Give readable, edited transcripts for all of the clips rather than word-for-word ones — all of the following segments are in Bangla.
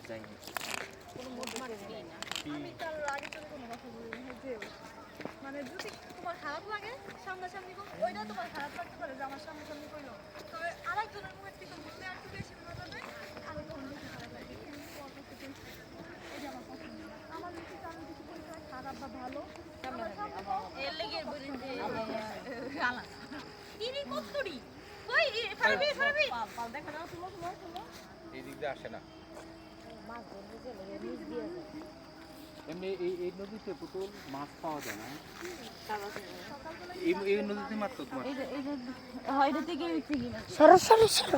যাইনি। আমি তার আগে তো কোনো কথা বলিনি যে মানে যদি তোমার খারাপ লাগে সামনাসামনি ওইটা তোমার খারাপ লাগতে পারে যে আমার সামনাসামনি কইলো, তবে আরেকজনের মুখের থেকে বললে একটু বেশি ভালো যাবে, আরেকজনের বেশি খারাপ লাগে। কিন্তু পরবর্তীতে এটা আমার পছন্দ না। আমার বেশি কারণ কিছু পরিচয় খারাপ বা ভালো এর লেগে বলেন যে আলাদা ইনি কতরি কই ফারবি ফারবি পাল দেখো না শুনো শুনো শুনো এই দিক দিয়ে আসে না। মাছ ধরতে গেলে নিচ দিয়ে যায়। এমনি এই নদীতে পুতুল মাছ পাওয়া যায় না? এই নদীতে মাত্র তোমার সরো সরো সরো।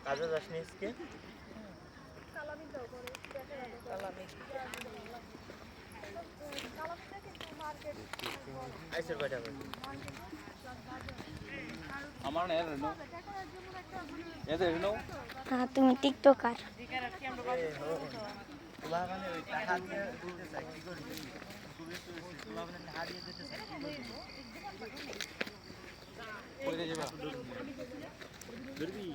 কাজে যাসনি আজকে? আইসের কয়টা বাজে? আমার না এর নো এদের নো হ্যাঁ তুমি টিকটকার। মানে ওই টাকা দিয়ে দিতে চাই কি করি মানে টাকা দিয়ে দিতে চাই কি করি কইরে যাবা দরবি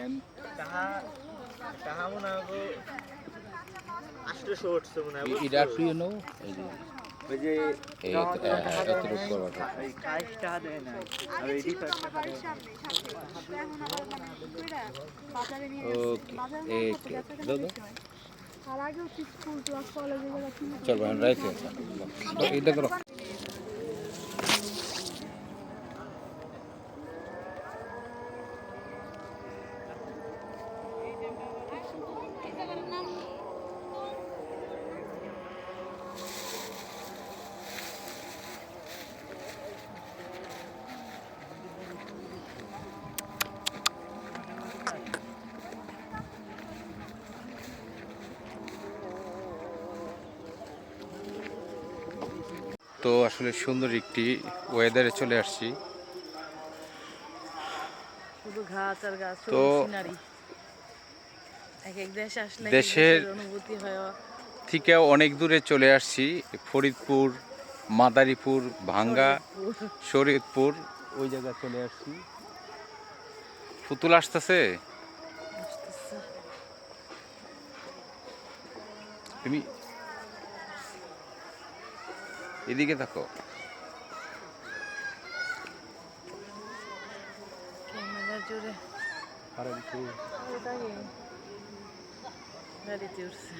এন টাকা মনে হবে 800 উঠছে মনে হবে। এটা তুই নো ওই যে এতটুকু করবা এই কাজ টাকা দেয় না আর এই টাকা বাজারে নিয়ে বাজারে দাদা আর আগে স্কুল ক্লাস কলেজে গেলে চল ভাই রাইতে এটা করো। তো আসলে সুন্দর একটি ওয়েদারে চলে আসছি। শুধু ঘাস আর ঘাস, তো সিনারি। এক এক দেশে আসলে দেশের অনুভূতি হয়। থেকে অনেক দূরে চলে আসছি, ফরিদপুর, মাদারীপুর, ভাঙ্গা, শরীয়তপুর ওই জায়গায় চলে আসছি। পুতুল আসতেছে, তুমি এদিকে থাকো। ক্যামেরা জুড়ে গাড়িতে উঠছে।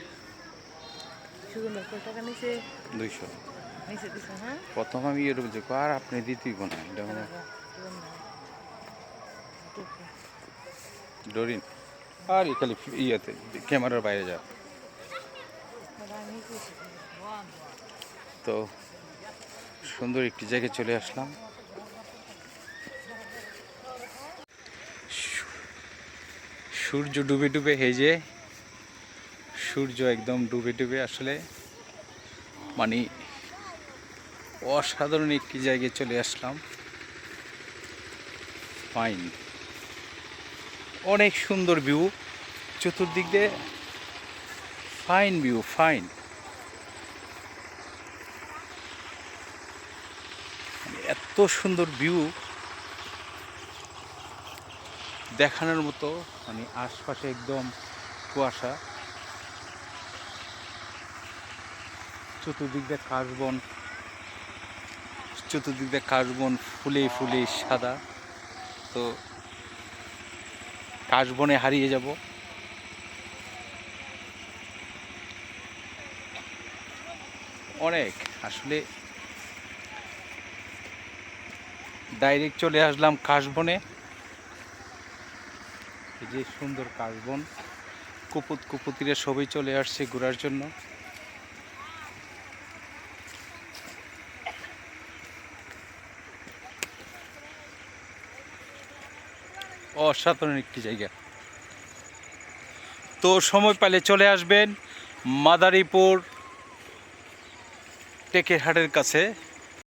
শুধু কত টাকা নিচে 200 নিচে দিছে। হ্যাঁ, প্রথম আমি এর বলছি আর আপনি দিতেই না এটা মানে ডরিন আর খালি ইয়েতে ক্যামেরার বাইরে যা। তো সুন্দর একটি জায়গায় চলে আসলাম। সূর্য ডুবে ডুবে হেজে, সূর্য একদম ডুবে ডুবে আসলে মানে অসাধারণ একটি জায়গায় চলে আসলাম। ফাইন, অনেক সুন্দর ভিউ, চতুর্দিক দিয়ে ফাইন ভিউ, ফাইন। এত সুন্দর ভিউ দেখানোর মতো, মানে আশপাশে একদম কুয়াশা, চতুর্দিক দিয়ে কাশবন, চতুর্দিক দিয়ে কাশবন ফুলে ফুলে সাদা। তো কাশবনে হারিয়ে যাব। অনেক আসলে ডাইরেক্ট চলে আসলাম কাশবনে। এই যে সুন্দর কাশবন, কুপুত কুপুতিরা সবাই চলে আসছে ঘোরার জন্য। অসাধারণ একটি জায়গা। তো সময় পেলে চলে আসবেন মাদারীপুর টেকেরহাটের কাছে।